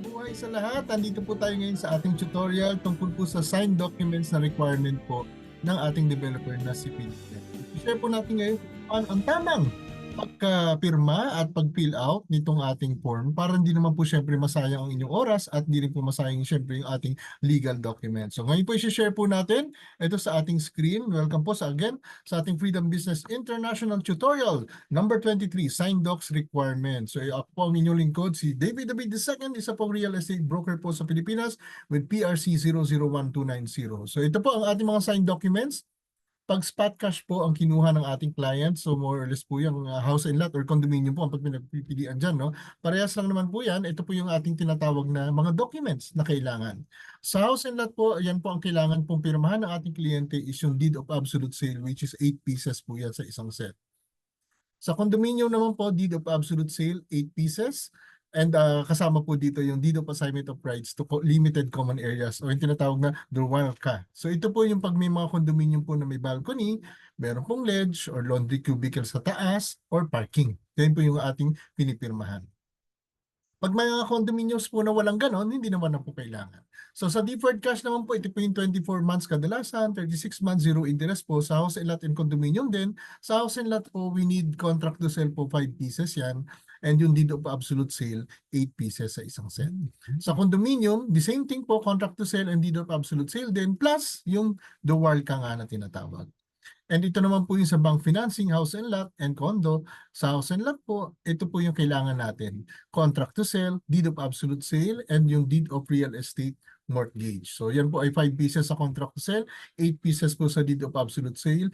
buhay sa lahat. Andito po tayo ngayon sa ating tutorial tungkol po sa signed documents na requirement po ng ating developer na si Philip. I-share po natin ngayon ang tamang pagkapirma at pag-fill out nitong ating form para hindi naman po syempre masayang ang inyong oras at hindi rin po masayang syempre yung ating legal documents. So ngayon po i-share po natin ito sa ating screen. Welcome po sa ating Freedom Business International tutorial number 23, Signed Docs Requirement. So ako po ang inyong lingkod, si David David II, isa pong real estate broker po sa Pilipinas with PRC 001290. So ito po ang ating mga signed documents. Pag spot cash po ang kinuha ng ating client, so more or less po yung house and lot or condominium po ang pagpinagpipilian dyan, no? Parehas lang naman po yan. Ito po yung ating tinatawag na mga documents na kailangan. Sa house and lot po, yan po ang kailangan pong pirmahan ng ating kliyente is yung deed of absolute sale, which is 8 pieces po yan sa isang set. Sa condominium naman po, deed of absolute sale, 8 pieces. And kasama po dito yung deed of assignment of rights to limited common areas o yung tinatawag na DORWALCA. So ito po yung pag may mga condominium po na may balcony, meron pong ledge or laundry cubicle sa taas or parking. Yan po yung ating pinipirmahan. Pag may mga condominiums po na walang ganon, hindi naman na po kailangan. So sa deferred cash naman po, ito po yung 24 months kadalasan, 36 months, zero interest po. Sa house and lot and condominium din. Sa house and lot po, we need contract to sell po 5 pieces yan. And yung deed of absolute sale, 8 pieces sa isang set. Sa condominium, the same thing po, contract to sell and deed of absolute sale din, plus yung the WARCA nga na tinatawag. And ito naman po yung sa bank financing, house and lot, and condo. Sa house and lot po, ito po yung kailangan natin. Contract to sell, deed of absolute sale, and yung deed of real estate mortgage. So yan po ay 5 pieces sa contract to sell, 8 pieces po sa deed of absolute sale,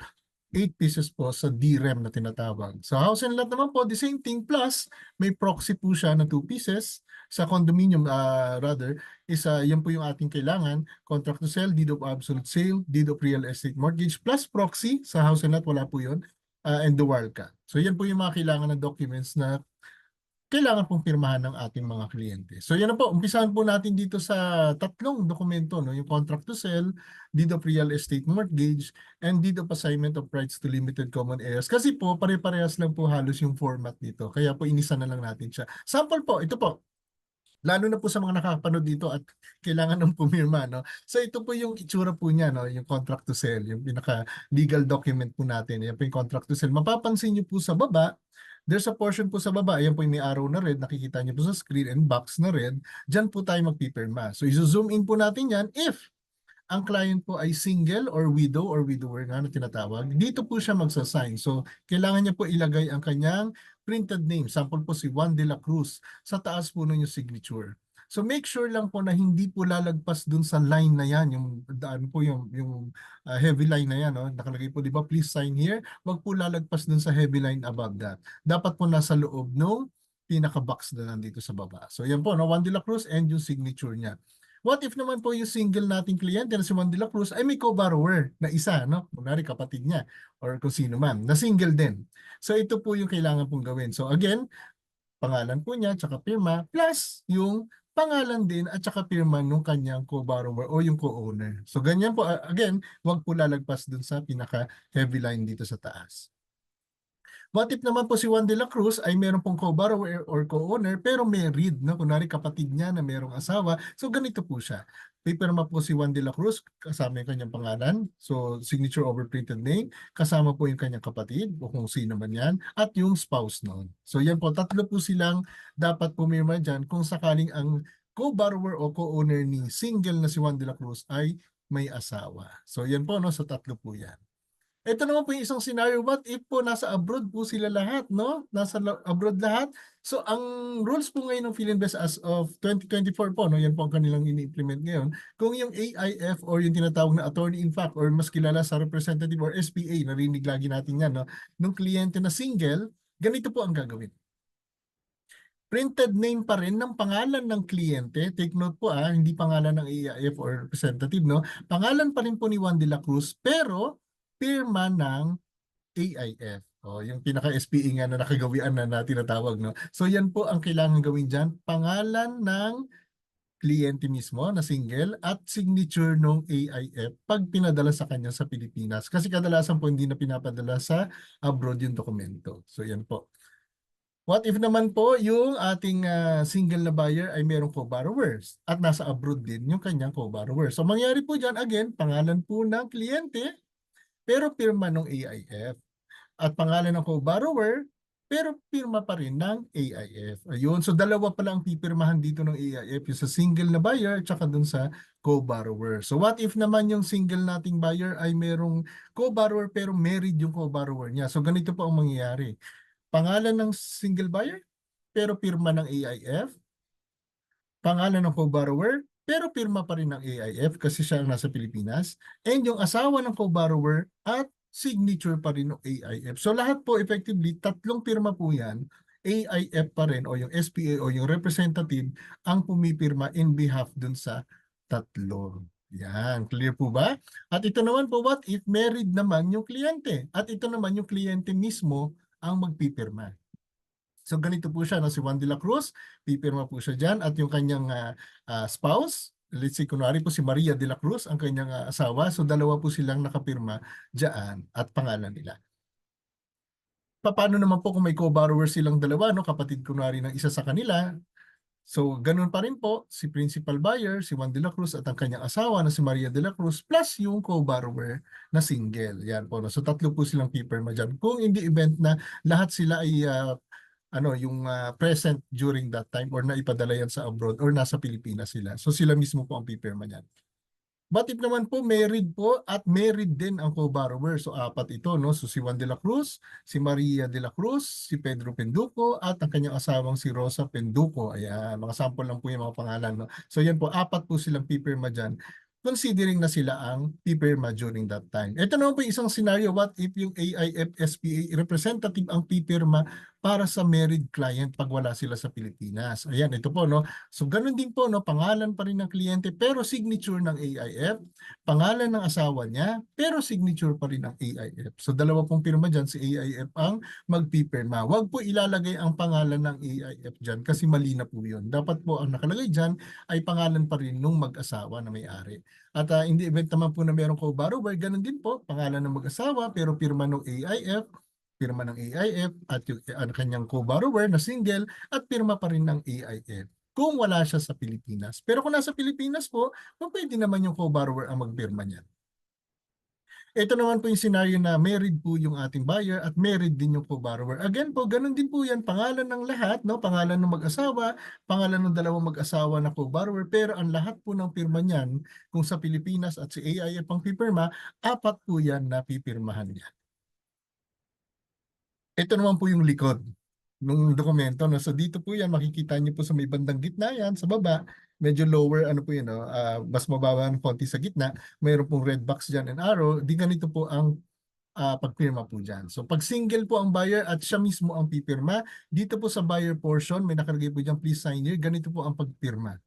8 pieces po sa DREM na tinatawag. Sa house and lot naman po, the same thing, plus may proxy po siya na 2 pieces. Sa condominium, yan po yung ating kailangan. Contract to sell, deed of absolute sale, deed of real estate mortgage, plus proxy. Sa house and lot, wala po yun. And the WARCA. So yan po yung mga kailangan na documents na kailangan pong pirmahan ng ating mga kliyente. So yan na po, umpisahan po natin dito sa tatlong dokumento, no? Yung contract to sell, deed of real estate mortgage, and deed of assignment of rights to limited common areas. Kasi po, pare-parehas lang po halos yung format nito. Kaya po, inisa na lang natin siya. Sample po, ito po. Lalo na po sa mga nakakapanood dito at kailangan ng pumirma, no? So ito po yung itsura po niya, no? Yung contract to sell, yung pinaka legal document po natin. Yan po yung contract to sell. Mapapansin niyo po sa baba, there's a portion po sa baba, ayan po yung may arrow na red, nakikita niyo po sa screen, and box na red, dyan po tayo magpipirma. So i-zoom in po natin yan if ang client po ay single or widow or widower nga na tinatawag, dito po siya magsasign. So kailangan niya po ilagay ang kanyang printed name. Sample po si Juan de la Cruz. Sa taas po nun yung signature. So make sure lang po na hindi po lalagpas dun sa line na yan, yung daan po yung heavy line na yan, no? Nakalagay po, di ba, please sign here. Wag po lalagpas dun sa heavy line above that. Dapat po nasa loob no pinaka-box na nandito sa baba. So yan po, no, Juan de la Cruz and yung signature niya. What if naman po yung single nating kliyente na si Juan de la Cruz ay may co-borrower na isa, no? Kunwari kapatid niya or kung sino man, na single din. So ito po yung kailangan pong gawin. So again, pangalan po niya, tsaka pirma, plus yung pangalan din at tsaka pirma nung kanyang co-borrower o yung co-owner. So ganyan po, again, wag po lalagpas dun sa pinaka-heavy line dito sa taas. What if naman po si Juan de la Cruz ay meron pong co-borrower or co-owner pero married, no? Kunwari kapatid niya na merong asawa. So ganito po siya. Pipirma po si Juan de la Cruz kasama yung kanyang pangalan. So signature over printed name. Kasama po yung kanyang kapatid o kung sino man yan. At yung spouse noon. So yan po, tatlo po silang dapat pumirma dyan kung sakaling ang co-borrower o co-owner ni single na si Juan de la Cruz ay may asawa. So yan po, no? So tatlo po yan. Ito naman po yung isang scenario, what if po nasa abroad po sila lahat, no? Nasa abroad lahat. So ang rules po ngayon ng PhilInvest as of 2024 po, no? Yan po ang kanilang ini-implement ngayon. Kung yung AIF or yung tinatawag na attorney in fact or mas kilala sa representative or SPA, narinig lagi natin yan, no? Nung kliyente na single, ganito po ang gagawin. Printed name pa rin ng pangalan ng kliyente. Take note po hindi pangalan ng AIF or representative, no? Pangalan pa rin po ni Juan de la Cruz, pero pirma ng AIF. O, yung pinaka-SPE nga na nakagawian na tinatawag, no? So yan po ang kailangan gawin dyan. Pangalan ng kliyente mismo na single at signature ng AIF pag pinadala sa kanya sa Pilipinas. Kasi kadalasan po hindi na pinapadala sa abroad yung dokumento. So yan po. What if naman po yung ating single na buyer ay merong co-borrowers at nasa abroad din yung kanyang co-borrower. So mangyari po dyan, again, pangalan po ng kliyente pero pirma ng AIF. At pangalan ng co-borrower pero pirma pa rin ng AIF. Ayun, so dalawa pala ang pipirmahan dito ng AIF, yung sa single na buyer at saka dun sa co-borrower. So what if naman yung single nating buyer ay merong co-borrower pero married yung co-borrower niya? So ganito po ang mangyayari. Pangalan ng single buyer pero pirma ng AIF. Pangalan ng co-borrower pero pirma pa rin ng AIF kasi siya ang nasa Pilipinas. And yung asawa ng co-borrower at signature pa rin ng AIF. So lahat po effectively, tatlong pirma po yan. AIF pa rin o yung SPA o yung representative ang pumipirma in behalf dun sa tatlo. Yan, clear po ba? At ito naman po, what if married naman yung kliyente? At ito naman yung kliyente mismo ang magpipirma. So ganito po siya, no? Si Juan de la Cruz, pipirma po siya dyan at yung kanyang spouse, let's say kunwari po si Maria de la Cruz, ang kanyang asawa, so dalawa po silang nakapirma dyan at pangalan nila. Paano naman po kung may co-borrower silang dalawa, no? Kapatid kunwari ng isa sa kanila, so ganun pa rin po, si principal buyer, si Juan de la Cruz at ang kanyang asawa na si Maria de la Cruz plus yung co-borrower na single. Yan po, no? So tatlo po silang pipirma dyan. Kung in the event na lahat sila ay yung present during that time or naipadala yan sa abroad or nasa Pilipinas sila. So sila mismo po ang pipirma niyan. But if naman po married po at married din ang co-borrower. So apat ito, no? So si Juan de la Cruz, si Maria de la Cruz, si Pedro Penduco at ang kanyang asawang si Rosa Penduco. Ayan, mga sample lang po yung mga pangalan, no? So yan po, apat po silang pipirma dyan considering na sila ang pipirma during that time. Ito naman po yung isang scenario, what if yung AIF SPA representative ang pipirma para sa married client pag wala sila sa Pilipinas. Ayan, ito po, no? So ganun din po, no? Pangalan pa rin ng kliyente pero signature ng AIF, pangalan ng asawa niya pero signature pa rin ng AIF. So dalawa pong pirma dyan, si AIF ang magpipirma. Huwag po ilalagay ang pangalan ng AIF dyan kasi mali na po yun. Dapat po ang nakalagay dyan ay pangalan pa rin nung mag-asawa na may-ari. At in the event naman po na merong co-borrower, ganun din po, pangalan ng mag-asawa pero pirma ng AIF, pirma ng AIF at yung kanyang co-borrower na single at pirma pa rin ng AIF kung wala siya sa Pilipinas. Pero kung nasa Pilipinas po, pwede naman yung co-borrower ang magpirma niya. Ito naman po yung scenario na married po yung ating buyer at married din yung co-borrower. Again po, ganun din po yan. Pangalan ng lahat, no? Pangalan ng mag-asawa, pangalan ng dalawang mag-asawa na co-borrower. Pero ang lahat po ng pirma niyan, kung sa Pilipinas at si AIF ang pipirma, apat po yan na pipirmahan niya. Ito naman po yung likod ng dokumento. No? So dito po yan, makikita niyo po sa may bandang gitna yan, sa baba, medyo lower, ano po yun, no? Mas mababa ng konti sa gitna, mayroon pong red box dyan and arrow, di ganito po ang pagpirma po dyan. So pag single po ang buyer at siya mismo ang pipirma, dito po sa buyer portion, may nakalagay po dyan, please sign here, ganito po ang pagpirma.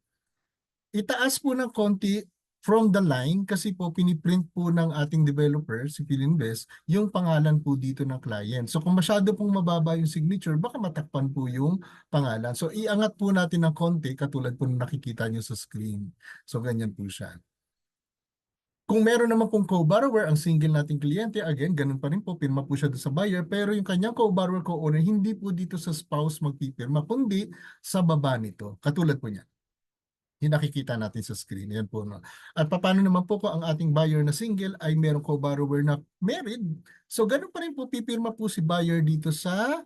Itaas po ng konti from the line kasi po piniprint po ng ating developer, si Philinvest, yung pangalan po dito ng client. So kung masyado pong mababa yung signature, baka matakpan po yung pangalan. So iangat po natin ng konti katulad po na nakikita nyo sa screen. So ganyan po siya. Kung meron naman pong co-borrower, ang single nating kliyente, again, ganun pa rin po, pirma po siya doon sa buyer, pero yung kanyang co-borrower, co-owner, hindi po dito sa spouse magpipirma, kundi sa baba nito. Katulad po niya. Yung nakikita natin sa screen. Yan po, no? At paano naman po kung ang ating buyer na single ay merong co-borrower na married? So, ganun pa rin po, pipirma po si buyer dito sa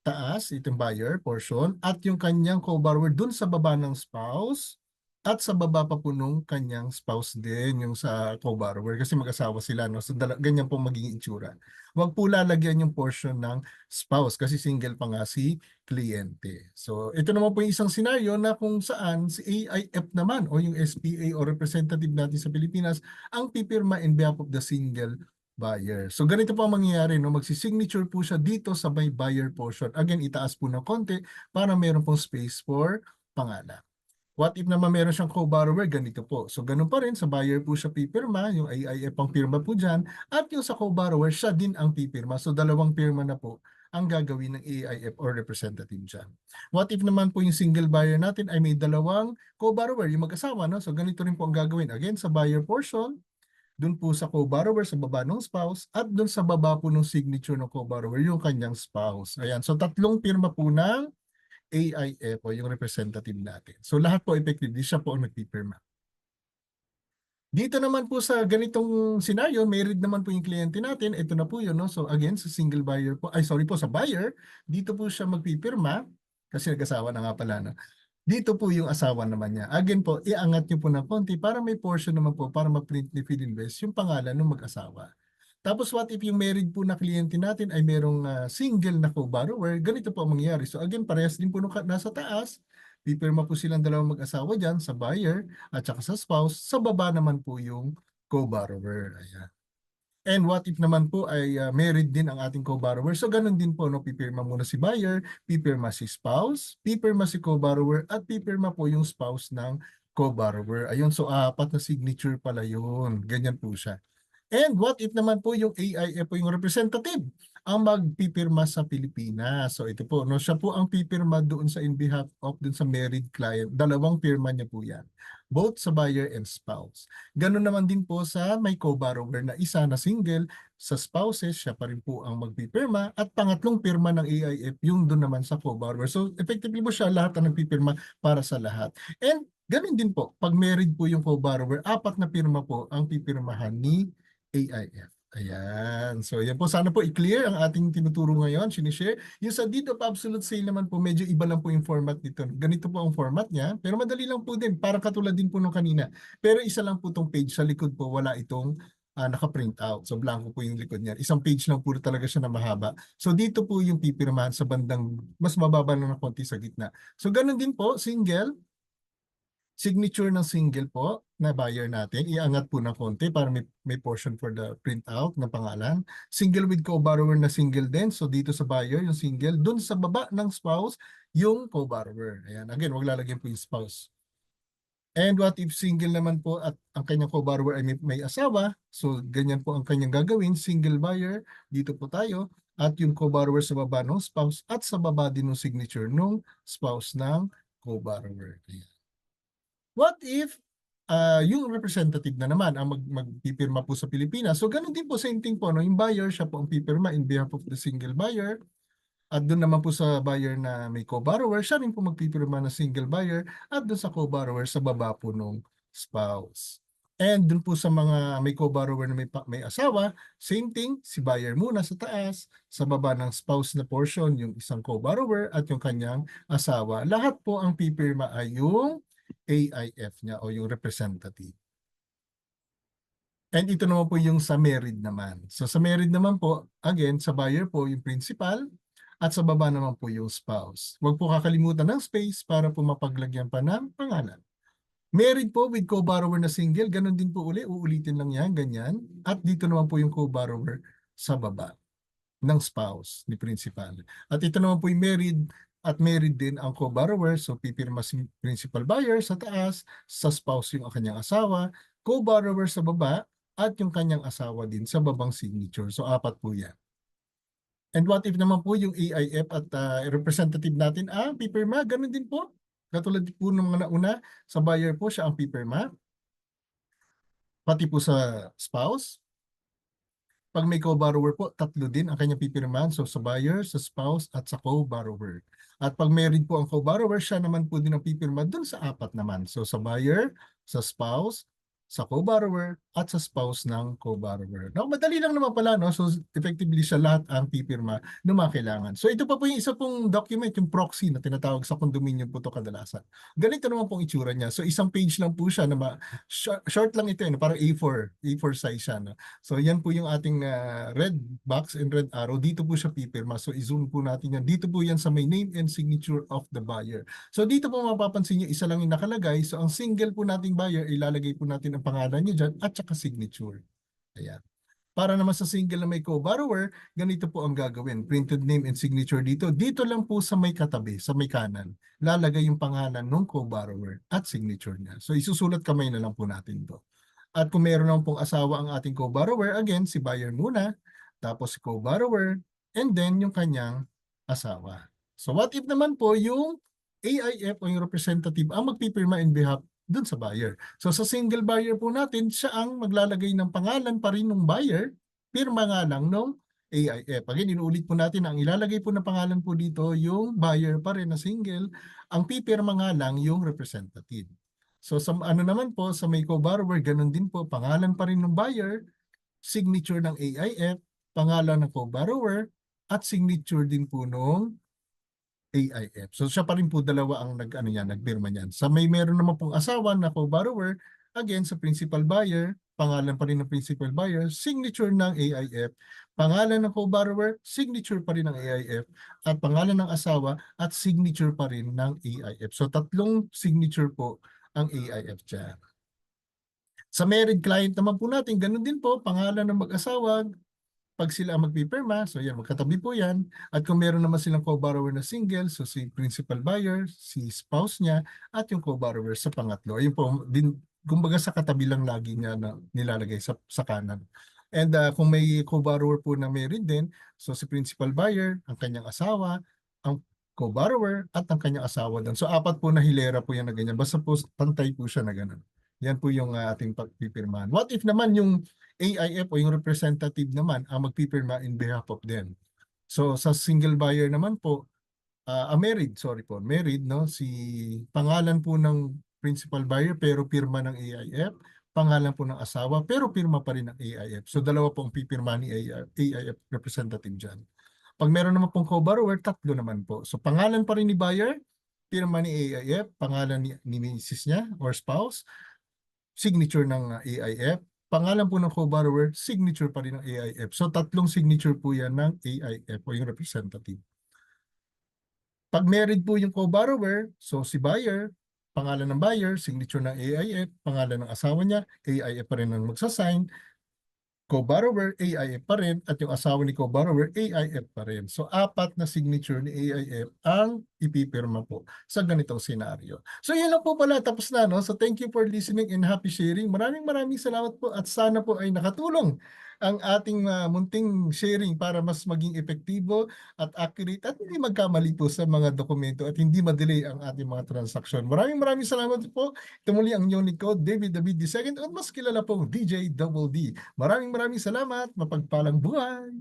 taas, itong buyer portion, at yung kanyang co-borrower dun sa baba ng spouse, at sa baba pa po nung kanyang spouse din, yung sa co-borrower, kasi mag-asawa sila, no? So, ganyan po magiging itsura. Huwag po lalagyan yung portion ng spouse kasi single pa nga si kliyente. So, ito naman po yung isang scenario na kung saan si AIF naman o yung SPA o representative natin sa Pilipinas ang pipirma in behalf of the single buyer. So ganito po ang mangyayari, no? Magsi-signature po siya dito sa may buyer portion. Again, itaas po ng konti para meron pong space for pangalan. What if naman meron siyang co-borrower? Ganito po. So ganun pa rin, sa buyer po siya pipirma, yung AIF ang pirma po dyan, at yung sa co-borrower, siya din ang pipirma. So dalawang pirma na po ang gagawin ng AIF or representative dyan. What if naman po yung single buyer natin ay may dalawang co-borrower, yung mag-asawa, no? So ganito rin po ang gagawin. Again, sa buyer portion, dun po sa co-borrower sa baba ng spouse at dun sa baba po ng signature ng co-borrower yung kanyang spouse. Ayan. So tatlong pirma po ng AIF o yung representative natin. So lahat po effectively siya po ang nagpipirma. Dito naman po sa ganitong scenario, married naman po yung kliyente natin. Ito na po yun. No? So again, sa single buyer po, ay sorry po, sa buyer, dito po siya magpipirma kasi nag-asawa na nga pala. No? Dito po yung asawa naman niya. Again po, iangat niyo po ng konti para may portion naman po para ma-print ni Philinvest yung pangalan ng mag-asawa. Tapos what if yung married po na kliyente natin ay merong single na co-borrower, ganito po ang mangyayari. So again, parehas din po nung nasa taas, pipirma po silang dalawang mag-asawa dyan sa buyer at saka sa spouse. Sa baba naman po yung co-borrower. Ayan. And what if naman po ay married din ang ating co-borrower? So ganun din po, no? Pipirma muna si buyer, pipirma si spouse, pipirma si co-borrower, at pipirma po yung spouse ng co-borrower. Ayun, so apat na signature pala yun. Ganyan po siya. And what if naman po yung AIF po yung representative ang magpipirma sa Pilipinas. So ito po, no, siya po ang pipirma doon sa in behalf of doon sa married client. Dalawang pirma niya po yan. Both sa buyer and spouse. Ganun naman din po sa may co-borrower na isa na single sa spouses, siya pa rin po ang magpipirma. At pangatlong pirma ng AIF, yung doon naman sa co-borrower. So effectively po siya lahat ang nagpipirma para sa lahat. And ganun din po, pag married po yung co-borrower, apat na pirma po ang pipirmahan ni AIF. Ayan. So yan po. Sana po i-clear ang ating tinuturo ngayon, sinishare. Yung sa deed of absolute sale naman po, medyo iba lang po yung format nito. Ganito po ang format niya. Pero madali lang po din. Parang katulad din po nung kanina. Pero isa lang po itong page. Sa likod po, wala itong naka-print out. So blanco po yung likod niya. Isang page lang po talaga siya na mahaba. So dito po yung pipirmahan sa bandang mas mababa lang na konti sa gitna. So ganun din po, single. Signature ng single po na buyer natin, iangat po ng konti para may portion for the printout na pangalan. Single with co-borrower na single din. So dito sa buyer, yung single. Doon sa baba ng spouse, yung co-borrower. Ayan. Again, wag lalagyan po yung spouse. And what if single naman po at ang kanyang co-borrower ay may asawa? So ganyan po ang kanyang gagawin. Single buyer, dito po tayo. At yung co-borrower sa baba ng spouse at sa baba din ng signature ng spouse ng co-borrower. Ayan. What if yung representative na naman ang magpipirma po sa Pilipinas? So ganun din po, same thing po. No? Yung buyer, siya po ang pipirma in behalf of the single buyer. At doon naman po sa buyer na may co-borrower, siya rin po magpipirma ng single buyer. At doon sa co-borrower, sa baba po nung spouse. And doon po sa mga may co-borrower na may asawa, same thing, si buyer muna sa taas, sa baba ng spouse na portion, yung isang co-borrower at yung kanyang asawa. Lahat po ang pipirma ay yung AIF niya o yung representative. And ito naman po yung sa married naman. So sa married naman po, again, sa buyer po yung principal at sa baba naman po yung spouse. Huwag po kakalimutan ng space para po mapaglagyan pa ng pangalan. Married po with co-borrower na single, ganun din po uulitin lang yan, ganyan. At dito naman po yung co-borrower sa baba ng spouse ni principal. At ito naman po yung married at married din ang co-borrower. So pipirma si principal buyer sa taas, sa spouse yung kanyang asawa, co-borrower sa baba, at yung kanyang asawa din sa babang signature. So apat po yan. And what if naman po yung AIF at representative natin, pipirma, ganun din po. Katulad po ng mga nauna, sa buyer po siya ang pipirma. Pati po sa spouse. Pag may co-borrower po, tatlo din ang kanyang pipirmahan. So sa buyer, sa spouse, at sa co-borrower. At pag married po ang co-borrower, siya naman po din ang pipirma dun sa apat naman. So sa buyer, sa spouse, sa co-borrower, at sa spouse ng co-borrower. No, madali lang naman pala, no? So effectively siya lahat ang pipirma na mga kailangan. So ito pa po yung isa pong document, yung proxy na tinatawag sa condominium po ito kadalasan. Ganito naman pong itsura niya. So isang page lang po siya, na short lang ito, parang A4 size siya. No? So yan po yung ating red box and red arrow. Dito po siya pipirma. So i-zoom po natin yan. Dito po yan sa may name and signature of the buyer. So dito po mapapansin nyo, isa lang yung nakalagay. So ang single po nating buyer, ilalagay po natin ang pangalan niya dyan at saka signature. Ayan. Para naman sa single na may co-borrower, ganito po ang gagawin. Printed name and signature dito. Dito lang po sa may katabi, sa may kanan. Lalagay yung pangalan ng co-borrower at signature niya. So isusulat kamay na lang po natin to. At kung meron naman pong asawa ang ating co-borrower, again, si buyer muna, tapos si co-borrower, and then yung kanyang asawa. So what if naman po yung AIF o yung representative ang magpipirma in behalf dun sa buyer. So sa single buyer po natin, siya ang maglalagay ng pangalan pa rin ng buyer, pirma nga lang nung AIF. Again, inuulit po natin, ang ilalagay po na pangalan po dito, yung buyer pa rin na single, ang pipirma nga lang yung representative. So sa ano naman po, sa may co-borrower, ganun din po, pangalan pa rin ng buyer, signature ng AIF, pangalan ng co-borrower, at signature din po nung AIF. So siya pa rin po dalawa ang nagpirma niyan. Sa may meron naman pong asawa na co-borrower, again sa principal buyer, pangalan pa rin ng principal buyer, signature ng AIF, pangalan ng co-borrower, signature pa rin ng AIF, at pangalan ng asawa at signature pa rin ng AIF. So tatlong signature po ang AIF dyan. Sa married client naman po natin, ganun din po, pangalan ng mag-asawa, pag sila ang magpipirma, so yan, magkatabi po yan. At kung meron naman silang co-borrower na single, so si principal buyer, si spouse niya, at yung co-borrower sa pangatlo. Ayun po, din, kumbaga sa katabi lang lagi niya na nilalagay sa kanan. And kung may co-borrower po na married din, so si principal buyer, ang kanyang asawa, ang co-borrower, at ang kanyang asawa doon. So apat po na hilera po yan na ganyan. Basta po pantay po siya na ganun. Yan po yung ating pagpipirmahan. What if naman yung AIF o yung representative naman ang magpipirma in behalf of them? So sa single buyer naman po, married, sorry po, married, no? Si pangalan po ng principal buyer pero pirma ng AIF, pangalan po ng asawa pero pirma pa rin ng AIF. So dalawa po ang pipirma ni AIF representative dyan. Pag meron naman pong co-borrower, tatlo naman po. So pangalan pa rin ni buyer, pirma ni AIF, pangalan ni Mrs. niya or spouse, signature ng AIF, pangalan po ng co-borrower, signature pa rin ng AIF. So tatlong signature po yan ng AIF o yung representative. Pag married po yung co-borrower, so si buyer, pangalan ng buyer, signature ng AIF, pangalan ng asawa niya, AIF pa rin ang magsasign, co-borrower, AIF pa rin, at yung asawa ni co-borrower, AIF pa rin. So, apat na signature ni AIF ang ipipirma po sa ganitong senaryo. So, yan lang po pala. Tapos na, no? So, thank you for listening and happy sharing. Maraming salamat po at sana po ay nakatulong ang ating munting sharing para mas maging epektibo at accurate at hindi magkamali po sa mga dokumento at hindi madelay ang ating mga transaksyon. Maraming salamat po. Ito muli ang inyong lingkod, David II at mas kilala pong DJ Double D. Maraming salamat. Mapagpalang buhay.